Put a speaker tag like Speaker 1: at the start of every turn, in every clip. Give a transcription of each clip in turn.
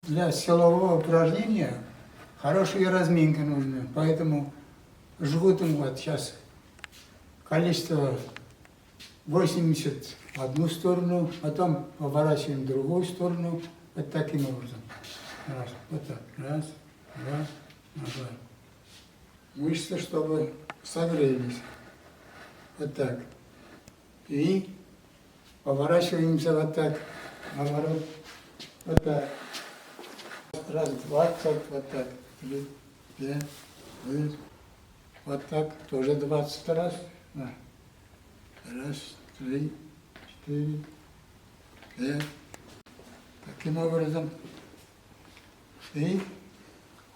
Speaker 1: для силового упражнения хорошая разминка нужна. Поэтому жгутом вот сейчас количество 80 в одну сторону, потом поворачиваем в другую сторону. Вот таким образом. Раз, вот так. Раз, два, назад. Мышцы, чтобы согрелись. Вот так. И поворачиваемся вот так. Наоборот. Вот так. Раз, 20, вот так. 3, 5, 6. Вот так. Тоже 20 раз. Да. Раз, 3, 4, 5. Таким образом. И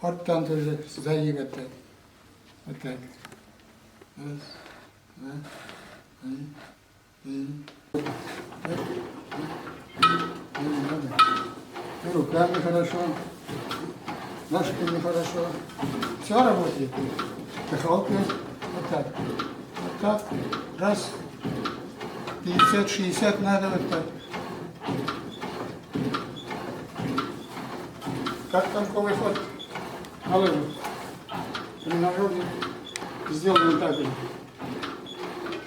Speaker 1: вот там тоже сзади вот так. Вот так. Раз, два, три, 4. И руками хорошо, ножками хорошо. Все работает. Дыхалка. Вот так. Вот так. Раз. 50-60 надо вот так. Как танковый ход на лыжах. Тренажерный сделан так же.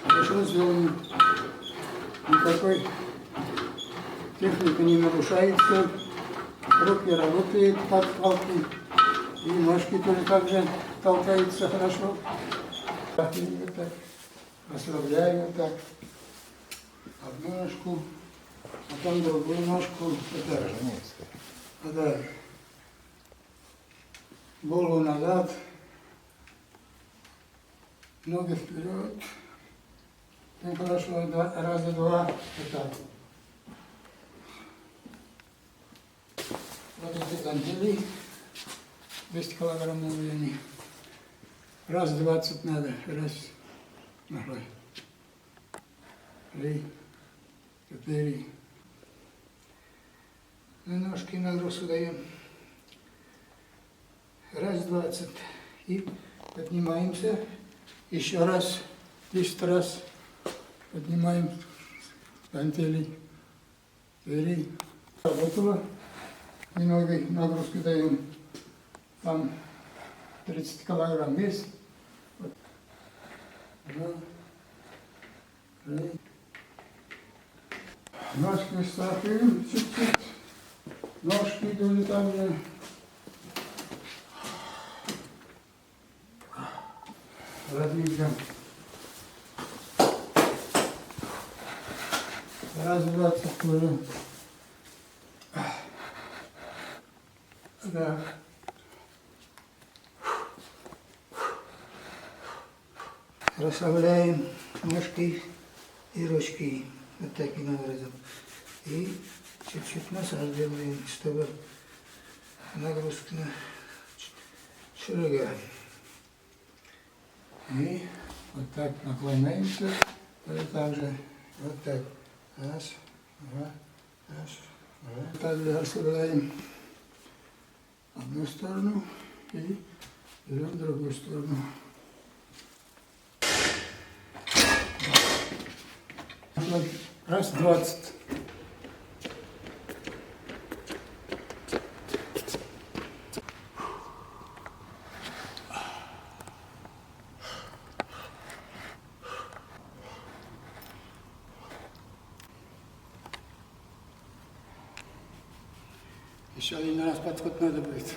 Speaker 1: Хорошо сделан. Никакой техника не нарушается. Руки работают как палки. И ножки тоже так же толкаются хорошо. Так, и вот так. Расслабляем вот так. Одну ножку, потом другую ножку. Вот так. Вот так. Голову назад, ноги вперед. И хорошо, раза два, вот так. Вот эти гантели, 200 килограммов весили. Раз 20 надо, раз, ногой. 3, 4. На ножки нагрузку даем. Раз 20. И поднимаемся. Еще раз, 10 раз. Поднимаем гантели. 4. Работало. Немного нагрузки даем. Там 30 килограмм вес. Вот. 2, 3. Ножки стартуем чуть-чуть. Ножки тоже там же. Разминка. Раз 20 тоже. Да. Расслабляем ножки и ручки. Вот таким образом. И чуть-чуть массаж делаем, чтобы нагрузка на шага. И вот так наклоняемся. И также вот так. Раз, два, раз, два. Также расслабляем одну сторону и берем в другую сторону. Раз 20. Еще один раз подход надо будет.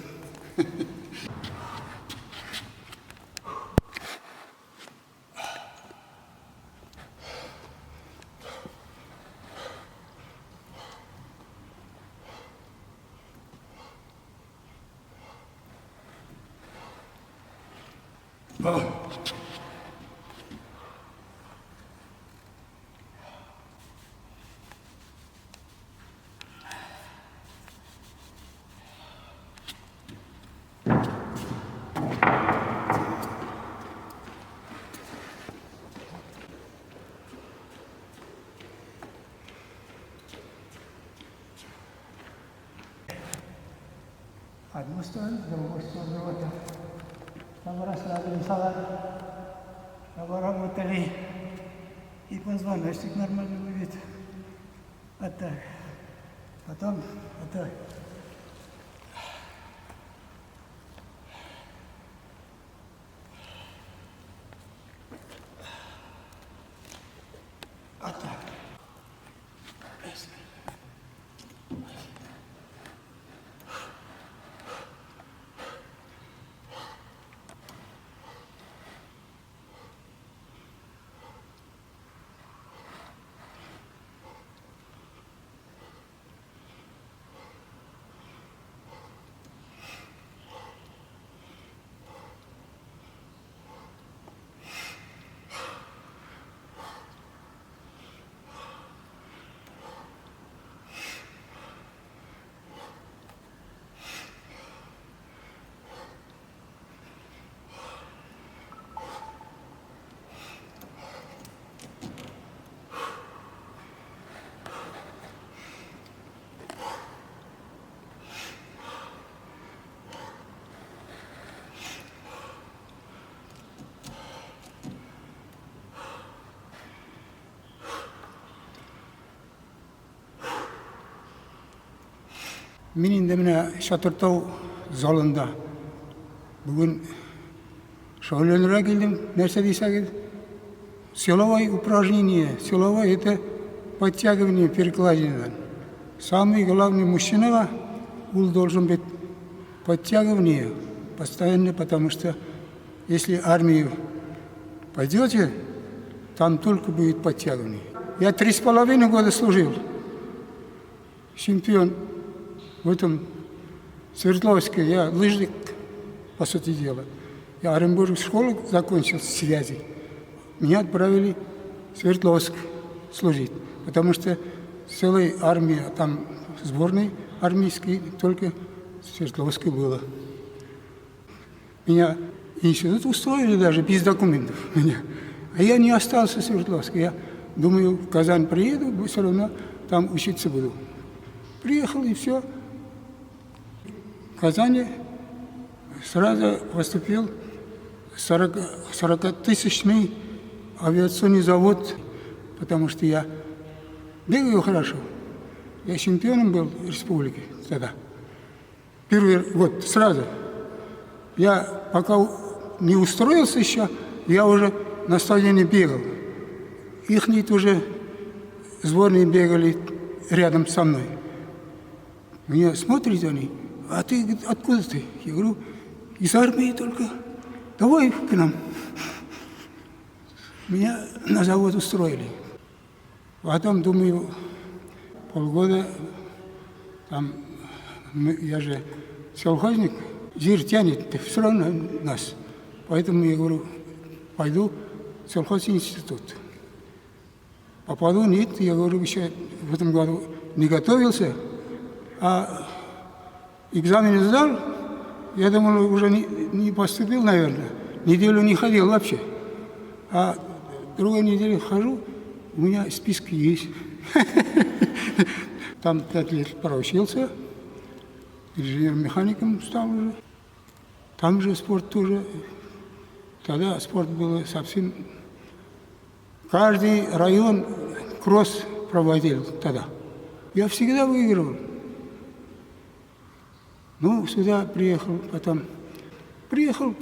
Speaker 1: Одну сторону, другую сторону, вот так. Чтобы расслабили салат, чтобы работали. И позвоночник нормально будет. Вот так. Потом вот так. Мен енді мына Шатыртау залында бүгін шәуленіре келдім. Нәрсе дейсіз? Силовое упражнение. Силовое – это подтягивание перекладины. Самый главный мужчина, он должен быть подтягивание постоянно, потому что если армию пойдете, там только будет подтягивание. Я 3,5 года служил. Чемпион в этом Свердловске. Я лыжник, по сути дела. Я Оренбургскую школу закончил с связи. Меня отправили в Свердловск служить, потому что целая армия, там сборной армейской, только в Свердловске было. Меня в институт устроили даже без документов. А я не остался в Свердловске. Я думаю, в Казань приеду, все равно там учиться буду. Приехал и все. В Казани сразу поступил 40-тысячный авиационный завод, потому что я бегаю хорошо. Я чемпионом был республики тогда. Первый год сразу. Я пока не устроился еще, я уже на стадионе бегал. Их уже сборные бегали рядом со мной. Меня смотрят они, а ты откуда ты? Я говорю, из армии только. Давай к нам. Меня на завод устроили. Потом, думаю, полгода, там, я же колхозник, жир тянет, все равно нас. Поэтому я говорю, пойду в сельхозинститут. Попаду, нет, я говорю, еще в этом году не готовился, а экзамен сдал, я думал, уже не поступил, наверное, неделю не ходил вообще. А другой неделю хожу, у меня списки есть. Там 5 лет проучился, инженер-механиком стал уже. Там же спорт тоже. Тогда спорт был совсем... Каждый район кросс проводил тогда. Я всегда выигрывал. Ну, сюда приехал, потом приехал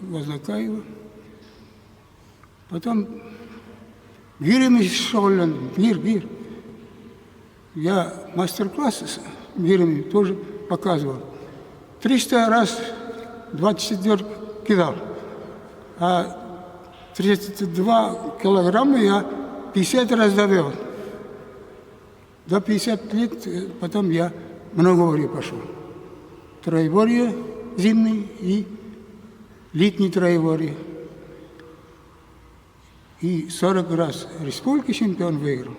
Speaker 1: в Вознакаево, потом гирем школен, гир. Я мастер-класс с гирями тоже показывал. 300 раз 24 кидал, а 32 килограмма я 50 раз довел. До 50 лет потом я многоборье пошел. Троеборье зимний и летний троеборье. И 40 раз республики чемпион выиграл,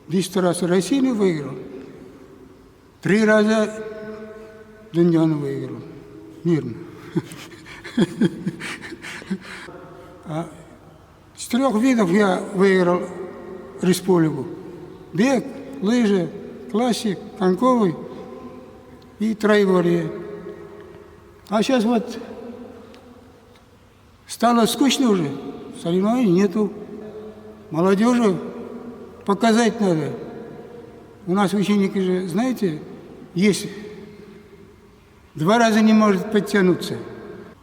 Speaker 1: 10 раз Россию выиграл, 3 раза Дундиану выиграл. Мирно. С 3 видов я выиграл республику. Бег, лыжи, классик, коньковый и троеборье. А сейчас вот стало скучно уже, соревнований нету. Молодежи показать надо. У нас ученики же, знаете, есть 2 раза не может подтянуться.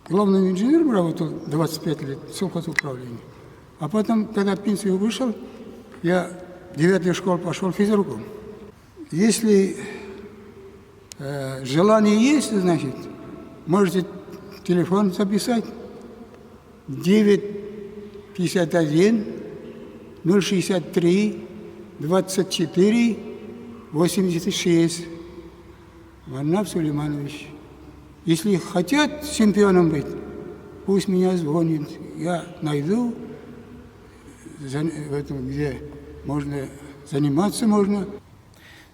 Speaker 1: Главным инженером работал 25 лет в сельхозуправлении. А потом, когда в пенсию вышел, я в 9-ю школу пошел физруком. Если желание есть, значит, можете телефон записать 951 063 24 86. Варнав Сулейманович. Если хотят чемпионом быть, пусть меня звонят. Я найду, где можно заниматься можно.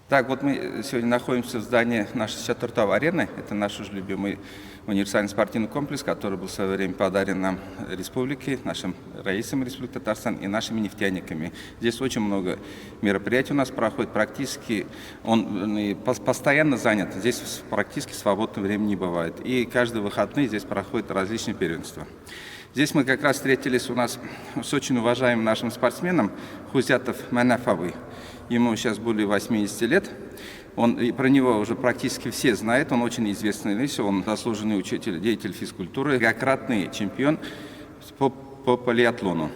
Speaker 2: Так, вот мы сегодня находимся в здании нашей Шатыртау-арены. Это наш уже любимый универсальный спортивный комплекс, который был в свое время подарен нам республике, нашим раисам Республики Татарстан и нашими нефтяниками. Здесь очень много мероприятий у нас проходит. Практически он постоянно занят. Здесь практически свободного времени не бывает. И каждые выходные здесь проходят различные первенства. Здесь мы как раз встретились у нас с очень уважаемым нашим спортсменом Хузятов Манафовой. Ему сейчас более 80 лет. И про него уже практически все знают, он очень известный, он заслуженный учитель, деятель физкультуры, многократный чемпион по полиатлону.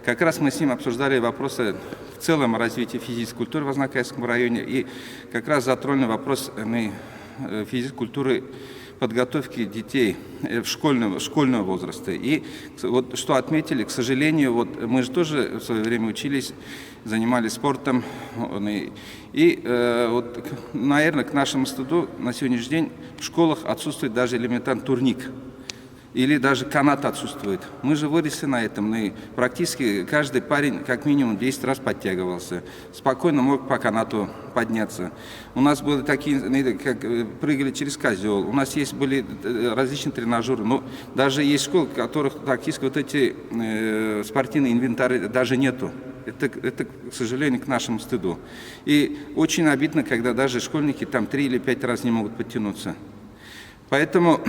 Speaker 2: Как раз мы с ним обсуждали вопросы в целом о развитии физической культуры в Азнакайском районе, и как раз затронули вопрос физкультуры подготовки детей школьного возраста. И вот что отметили, к сожалению, вот мы же тоже в свое время учились, занимались спортом. И вот, наверное, к нашему стыду на сегодняшний день в школах отсутствует даже элементарный турник. Или даже канат отсутствует. Мы же выросли на этом, и практически каждый парень как минимум 10 раз подтягивался. Спокойно мог по канату подняться. У нас были такие, как прыгали через козел. У нас были различные тренажеры. Но даже есть школы, в которых практически вот эти спортивные инвентарь даже нету. Это, к сожалению, к нашему стыду. И очень обидно, когда даже школьники там 3 или 5 раз не могут подтянуться. Поэтому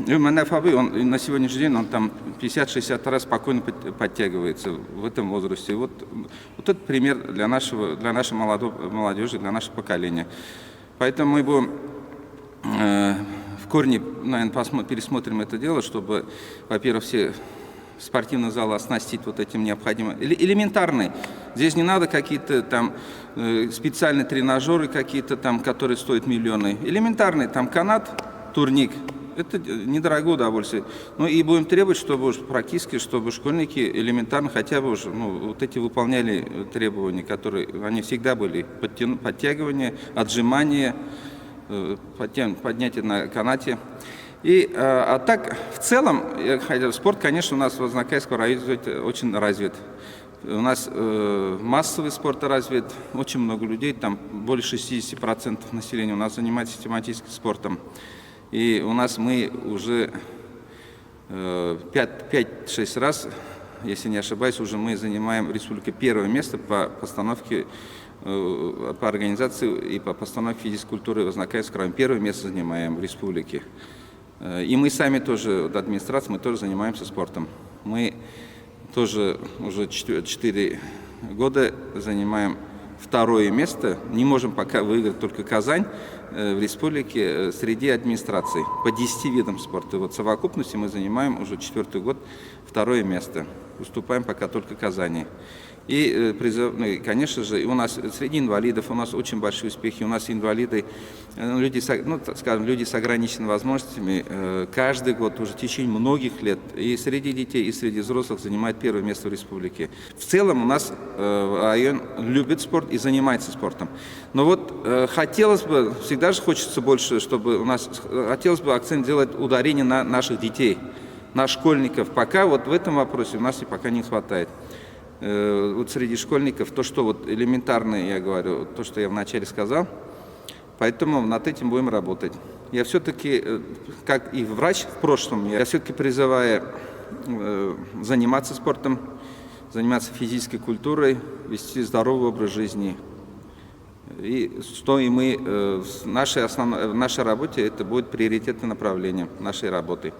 Speaker 2: Манафабы, он на сегодняшний день он там 50-60 раз спокойно подтягивается в этом возрасте. Вот это пример для нашей молодежи, для нашего поколения. Поэтому мы будем в корне, наверное, пересмотрим это дело, чтобы, во-первых, все спортивные залы оснастить вот этим необходимым. Элементарные. Здесь не надо какие-то там специальные тренажеры какие-то там, которые стоят миллионы. Элементарный там канат, турник. Это недорогое удовольствие. Ну и будем требовать, чтобы практически, чтобы школьники элементарно хотя бы вот эти выполняли требования, которые они всегда были. Подтягивание, отжимание, поднятие на канате. А так, в целом, спорт, конечно, у нас в Азнакайском районе очень развит. У нас массовый спорт развит, очень много людей, там более 60% населения у нас занимается систематическим спортом. И у нас мы уже 5-6 раз, если не ошибаюсь, уже мы занимаем в республике первое место по постановке, по организации и по постановке физической культуры в Азнакайском районе. Первое место занимаем в республике. И мы сами тоже, администрация, мы тоже занимаемся спортом. Мы тоже уже 4 года занимаем второе место. Не можем пока выиграть только Казань в республике среди администраций по 10 видам спорта. Вот в совокупности мы занимаем уже 4-й год второе место. Уступаем пока только Казани. И, конечно же, у нас среди инвалидов у нас очень большие успехи. У нас инвалиды, люди с ограниченными возможностями, каждый год уже в течение многих лет и среди детей, и среди взрослых занимает первое место в республике. В целом у нас район любит спорт и занимается спортом. Но вот хотелось бы, всегда же хочется больше, чтобы у нас, хотелось бы акцент делать ударение на наших детей, на школьников. Пока вот в этом вопросе у нас пока не хватает. Вот среди школьников, то, что вот элементарное, я говорю, то, что я вначале сказал, поэтому над этим будем работать. Я все-таки, как и врач в прошлом, я все-таки призываю заниматься спортом, заниматься физической культурой, вести здоровый образ жизни. И что и мы в нашей работе, это будет приоритетное направление нашей работы.